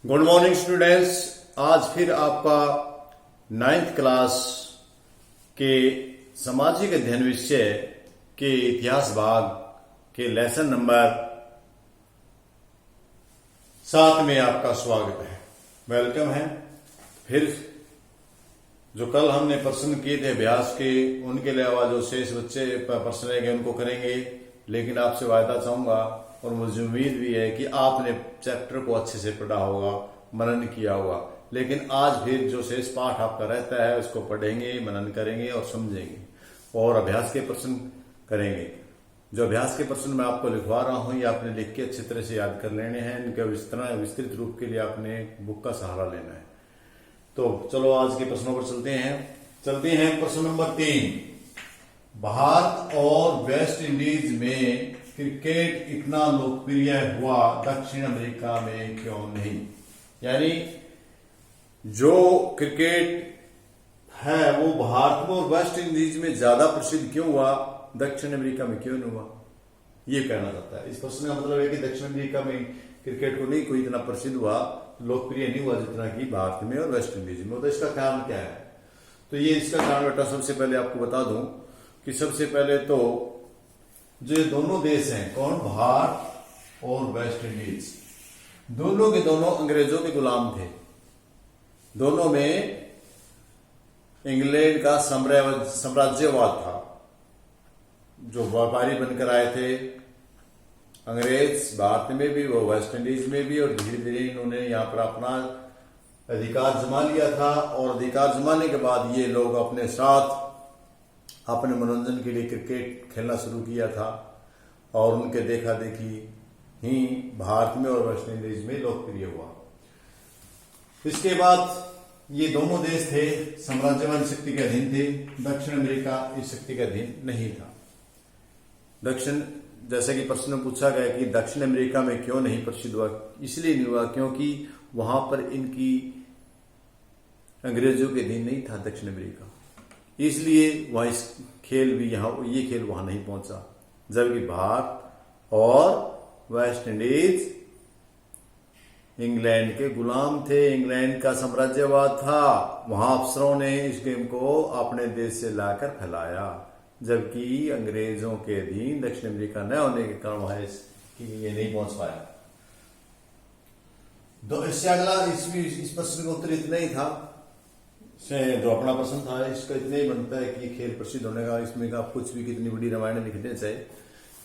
Good morning students. आज फिर आपका 9th क्लास के सामाजिक अध्ययन विषय के इतिहास भाग के लेसन नंबर 7 में आपका स्वागत है, वेलकम है। फिर जो कल हमने प्रश्न किए थे अभ्यास के, उनके अलावा जो शेष बच्चे प्रश्न रहेंगे उनको करेंगे। लेकिन आपसे वायदा चाहूंगा और मुझे उम्मीद भी है कि आपने चैप्टर को अच्छे से पढ़ा होगा, मनन किया होगा। लेकिन आज फिर जो शेष पाठ आपका रहता है उसको पढ़ेंगे, मनन करेंगे और समझेंगे और अभ्यास के प्रश्न करेंगे। जो अभ्यास के प्रश्न मैं आपको लिखवा रहा हूं ये आपने लिख के अच्छी तरह से याद कर लेने हैं। इनके विस्तृत रूप के लिए आपने बुक का सहारा लेना है। तो चलो आज के प्रश्नों पर चलते हैं। प्रश्न नंबर 3, भारत और वेस्ट इंडीज में क्रिकेट इतना लोकप्रिय हुआ, दक्षिण अमेरिका में क्यों नहीं? यानी जो क्रिकेट है वो भारत में और वेस्ट इंडीज में ज्यादा प्रसिद्ध क्यों हुआ, दक्षिण अमेरिका में क्यों नहीं हुआ, ये कहना चाहता है। इस प्रश्न का मतलब है कि दक्षिण अमेरिका में क्रिकेट को नहीं कोई इतना प्रसिद्ध हुआ, लोकप्रिय नहीं हुआ जितना कि भारत में और वेस्ट इंडीज में। तो इसका कारण क्या है? तो ये इसका कारण बेटा सबसे पहले आपको बता दूं कि सबसे पहले तो जो दोनों देश हैं, कौन, भारत और वेस्ट इंडीज, दोनों के दोनों अंग्रेजों के गुलाम थे। दोनों में इंग्लैंड का साम्राज्यवाद था। जो व्यापारी बनकर आए थे अंग्रेज, भारत में भी वो वेस्ट इंडीज में भी, और धीरे धीरे इन्होंने यहाँ पर अपना अधिकार जमा लिया था। और अधिकार जमाने के बाद ये लोग अपने साथ अपने मनोरंजन के लिए क्रिकेट खेलना शुरू किया था और उनके देखा देखी ही भारत में और वेस्ट इंडीज में लोकप्रिय हुआ। इसके बाद ये दोनों देश थे साम्राज्यवादी शक्ति के अधीन थे। दक्षिण अमेरिका इस शक्ति के अधीन नहीं था। जैसे कि प्रश्न में पूछा गया कि दक्षिण अमेरिका में क्यों नहीं प्रसिद्ध हुआ, इसलिए नहीं हुआ क्योंकि वहां पर इनकी अंग्रेजों के अधीन नहीं था दक्षिण अमेरिका, इसलिए वहां इस खेल भी ये खेल वहां नहीं पहुंचा। जबकि भारत और वेस्ट इंडीज इंग्लैंड के गुलाम थे, इंग्लैंड का साम्राज्यवाद था। वहां अफसरों ने इस गेम को अपने देश से लाकर फैलाया, जबकि अंग्रेजों के अधीन दक्षिण अमेरिका न होने के कारण वहां ये नहीं पहुंच पाया। तो इससे अगला इस प्रश्न का उत्तर इतना ही था, जो अपना प्रश्न था इसका इतना ही बनता है कि खेल प्रसिद्ध होने का, इसमें आप कुछ भी कितनी बड़ी रामायण लिखने चाहिए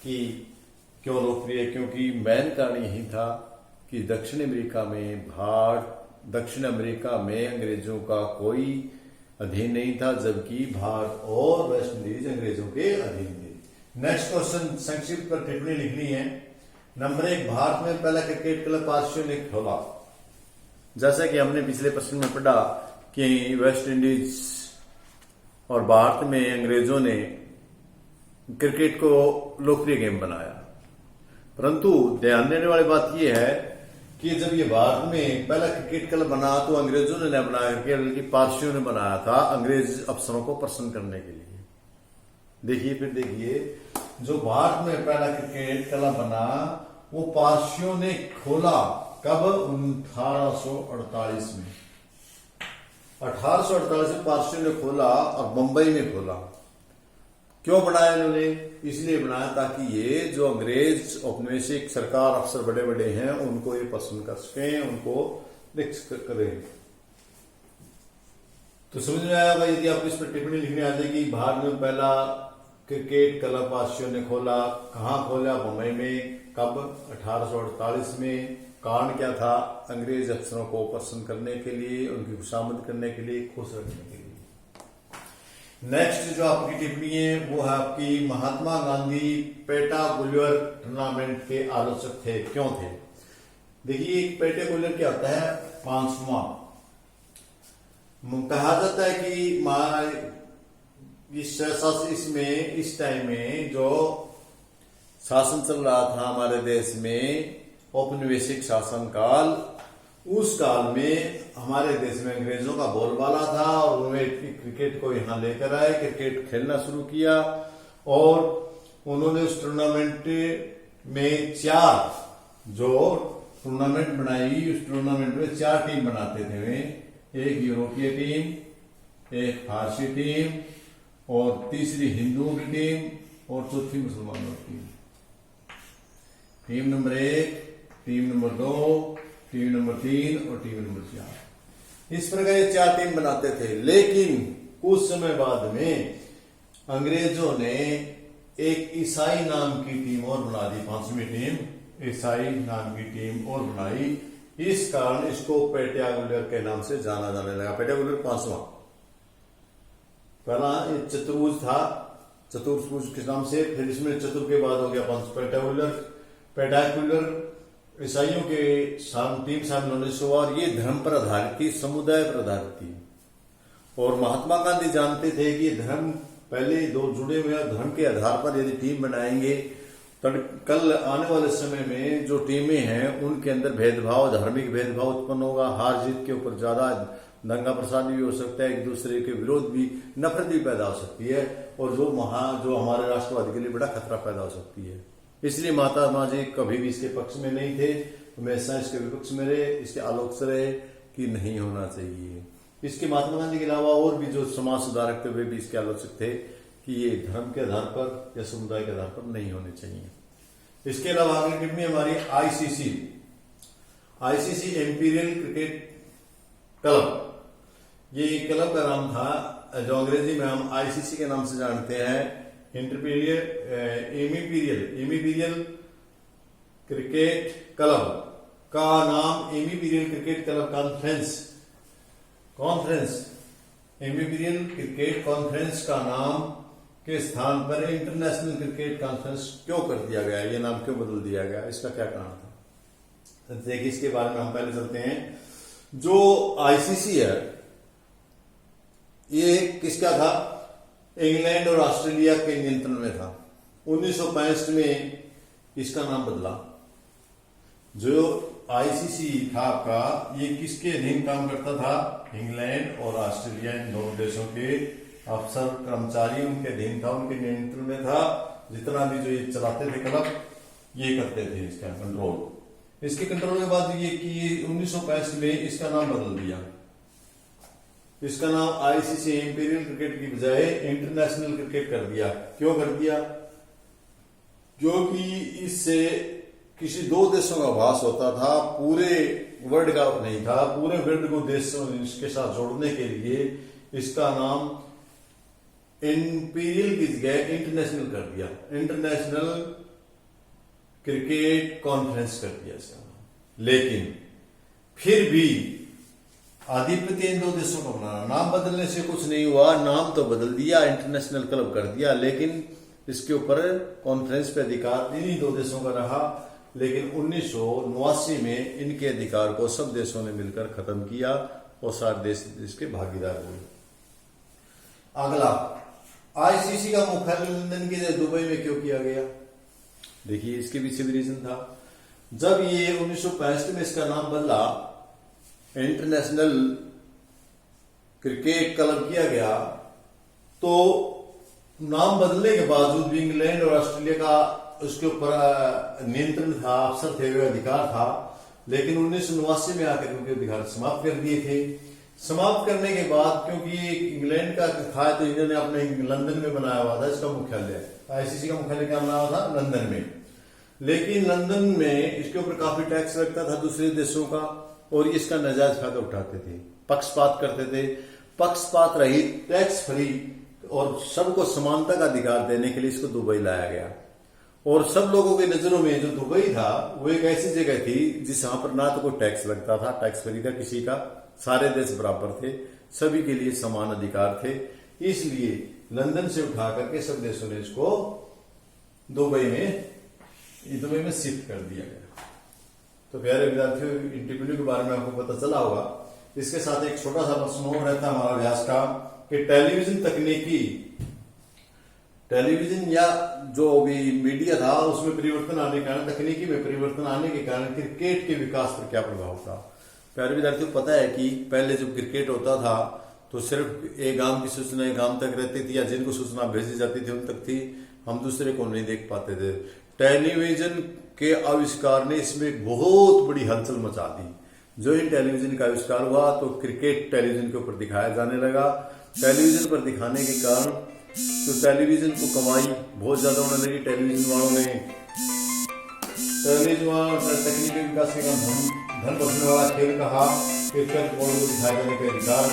कि क्यों लोकप्रिय, क्योंकि मेन कारण यही था कि दक्षिण अमेरिका में अंग्रेजों का कोई अधीन नहीं था, जबकि भारत और वेस्ट इंडीज अंग्रेजों के अधीन थे। नेक्स्ट क्वेश्चन संक्षिप्त पर टिप्पणी लिखनी है। नंबर 1, भारत में पहला क्रिकेट क्लब पारसियों ने खोला। जैसा कि हमने पिछले प्रश्न में पढ़ा कि वेस्ट इंडीज और भारत में अंग्रेजों ने क्रिकेट को लोकप्रिय गेम बनाया, परंतु ध्यान देने वाली बात यह है कि जब ये भारत में पहला क्रिकेट क्लब बना तो अंग्रेजों ने नहीं बनाया करके, बल्कि पारसियों ने बनाया था अंग्रेज अफसरों को प्रसन्न करने के लिए। देखिए जो भारत में पहला क्रिकेट क्लब बना वो पारसियों ने खोला। कब? 1848 में। 1848 में पारसियों ने खोला और मुंबई में खोला। क्यों बनाया इन्होंने? इसलिए बनाया ताकि ये जो अंग्रेज औपनिवेशिक सरकार अफसर बड़े बड़े हैं उनको ये पसंद कर सके, उनको देख करें। तो समझ में आया भाई? यदि आप इस पर टिप्पणी लिखने आ जाएगी, भारत में पहला क्रिकेट क्लब पारसियों ने खोला। कहां खोला? मुंबई में। कब? 1848 में। कारण क्या था? अंग्रेज अफसरों को पसंद करने के लिए, उनकी खुशामद करने के लिए, खुश रखने के लिए। नेक्स्ट जो आपकी टिप्पणी है वो है आपकी, महात्मा गांधी पेटागुलर टूर्नामेंट के आलोचक थे, क्यों थे? देखिए पेटागुलर क्या होता है? 5वां। कहा जाता है कि इस टाइम में जो शासन चल रहा था हमारे देश में, औपनिवेशिक शासन काल, उस काल में हमारे देश में अंग्रेजों का बोलबाला था और उन्होंने क्रिकेट को यहां लेकर आए, क्रिकेट खेलना शुरू किया और उन्होंने उस टूर्नामेंट में 4 जो टूर्नामेंट बनाई, उस टूर्नामेंट में 4 टीम बनाते थे वे, एक यूरोपीय टीम, एक फारसी टीम, और तीसरी हिंदुओं की टीम, और चौथी मुसलमानों की team. Team number 1, team number 2, team number 3 और टीम नंबर 4। इस प्रकार ये 4 टीम बनाते थे। लेकिन कुछ समय बाद में अंग्रेजों ने एक ईसाई नाम की टीम और बना दी, 5वीं टीम, ईसाई नाम की टीम और बनाई। इस कारण इसको पेट्यागुलर के नाम से जाना जाने लगा। पेट्यागुलर 5वां। पहला चतुर्भुज था, चतुर्भुज के नाम से, फिर इसमें चतुर के बाद हो गया 5 पेट्यागुलर ईसाइयों के टीम शामिल होने से हुआ, और ये धर्म पर आधारित थी, समुदाय पर आधारित थी। और महात्मा गांधी जानते थे कि धर्म पहले दो जुड़े हुए धर्म के आधार पर यदि टीम बनाएंगे तो कल आने वाले समय में जो टीमें हैं उनके अंदर भेदभाव, धार्मिक भेदभाव उत्पन्न होगा, हार जीत के ऊपर ज्यादा दंगा फसाद भी हो सकता है, एक दूसरे के विरोध भी, नफरत भी पैदा हो सकती है, और जो हमारे राष्ट्रवाद के लिए बड़ा खतरा पैदा हो सकती है। इसलिए महात्मा जी कभी भी इसके पक्ष में नहीं थे, हमेशा इसके विपक्ष में रहे, इसके आलोक से रहे कि नहीं होना चाहिए। इसके महात्मा गांधी के अलावा और भी जो समाज सुधारक थे वे भी इसके आलोचक थे कि ये धर्म के आधार पर या समुदाय के आधार पर नहीं होने चाहिए। इसके अलावा अगली टीम में हमारी आईसीसी इंपीरियल क्रिकेट क्लब। ये क्लब का नाम था जो अंग्रेजी में हम आईसीसी के नाम से जानते हैं, इमीपीरियल क्रिकेट क्लब का नाम Imperial Cricket Club Conference Imperial Cricket Conference का नाम के स्थान पर इंटरनेशनल क्रिकेट कॉन्फ्रेंस क्यों कर दिया गया, ये नाम क्यों बदल दिया गया, इसका क्या कारण था? देखिए इसके बारे में हम पहले चलते हैं। जो आईसीसी है ये किसका था? इंग्लैंड और ऑस्ट्रेलिया के नियंत्रण में था। 1965 में इसका नाम बदला। जो आईसीसी था आपका, ये किसके अधीन काम करता था? इंग्लैंड और ऑस्ट्रेलिया, इन दोनों देशों के अफसर कर्मचारी उनके अधीन था, उनके नियंत्रण में था। जितना भी जो ये चलाते थे क्लब, ये करते थे इसका कंट्रोल। इसके कंट्रोल के बाद ये कि 1965 में इसका नाम बदल दिया। इसका नाम आईसीसी इंपीरियल क्रिकेट की बजाय इंटरनेशनल क्रिकेट कर दिया। क्यों कर दिया? क्योंकि इससे किसी 2 देशों का आभास होता था, पूरे वर्ल्ड का नहीं था। पूरे वर्ल्ड को देशों इसके साथ जोड़ने के लिए इसका नाम इंपीरियल की जगह इंटरनेशनल कर दिया, इंटरनेशनल क्रिकेट कॉन्फ्रेंस कर दिया इसका नाम। लेकिन फिर भी आधिपत्य इन 2 देशों को बनाना, नाम बदलने से कुछ नहीं हुआ। नाम तो बदल दिया, इंटरनेशनल क्लब कर दिया, लेकिन इसके ऊपर कॉन्फ्रेंस पे अधिकार इन्हीं 2 देशों का रहा। लेकिन 1989 में इनके अधिकार को सब देशों ने मिलकर खत्म किया और सारे देश इसके भागीदार हुए। अगला, आईसीसी का मुख्यालय लंदन के दुबई में क्यों किया गया? देखिए इसके पीछे भी रीजन था। जब ये 1965 में इसका नाम बदला, इंटरनेशनल क्रिकेट क्लब किया गया, तो नाम बदलने के बावजूद भी इंग्लैंड और ऑस्ट्रेलिया का उसके ऊपर नियंत्रण था, अफसर थे, अधिकार था। लेकिन 1989 में आकर उनके अधिकार समाप्त कर दिए थे। समाप्त करने के बाद, क्योंकि इंग्लैंड का था तो इन्होंने अपने लंदन में बनाया हुआ था इसका मुख्यालय। आईसीसी का मुख्यालय क्या बनाया था? लंदन में। लेकिन लंदन में इसके ऊपर काफी टैक्स लगता था दूसरे देशों का, और इसका नाजायज फायदा उठाते थे, पक्षपात करते थे। पक्षपात रहित, टैक्स फ्री और सबको समानता का अधिकार देने के लिए इसको दुबई लाया गया। और सब लोगों की नजरों में जो दुबई था वो एक ऐसी जगह थी जिस वहां पर ना तो कोई टैक्स लगता था, टैक्स फ्री था किसी का, सारे देश बराबर थे, सभी के लिए समान अधिकार थे। इसलिए लंदन से उठा करके सब देशों ने इसको दुबई में शिफ्ट कर दिया गया। तो प्यारे विद्यार्थियों, इंटरव्यू के बारे में आपको पता चला होगा। इसके साथ एक छोटा सा प्रश्न और रहता है हमारा अभ्यास का कि टेलीविजन या जो भी मीडिया था उसमें परिवर्तन आने के कारण, तकनीकी में परिवर्तन आने के कारण क्रिकेट के विकास पर क्या प्रभाव था? प्यारे विद्यार्थियों, पता है कि पहले जब क्रिकेट होता था तो सिर्फ एक गांव की सूचना एक गांव तक रहती थी, या जिनको सूचना भेजी जाती थी उन तक थी, हम दूसरे को नहीं देख पाते थे। टेलीविजन के आविष्कार ने इसमें बहुत बड़ी हलचल मचा दी। जो ही टेलीविजन का आविष्कार हुआ तो क्रिकेट टेलीविजन के ऊपर दिखाया जाने लगा। टेलीविजन पर दिखाने के कारण तो टेलीविजन को कमाई बहुत ज्यादा होने लगी। टेलीविजन वालों ने तकनीकी विकास के धन बचने वाला खेल कहा। क्रिकेट बॉल को दिखाए जाने के अधिकार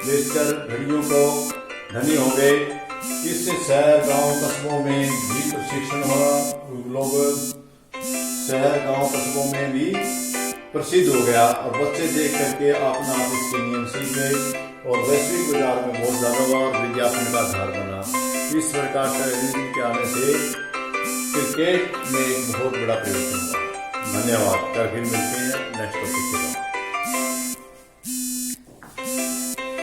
बेचकर घड़ियों को धनी हो गए। इससे शहर गांव कस्बों में भी प्रशिक्षण हुआ। लोग शहर गांव कस्बों में भी प्रसिद्ध हो गया और बच्चे देख करके अपना आप इसके नियम सीख गए और वैश्विक बाजार में बहुत ज्यादा हुआ और विज्ञापन का आधार बना। इस प्रकार टेलीविजन के आने से क्रिकेट में एक बहुत बड़ा परिवर्तन हुआ। धन्यवाद। फिर मिलते हैं नेक्स्ट टॉपिक के साथ।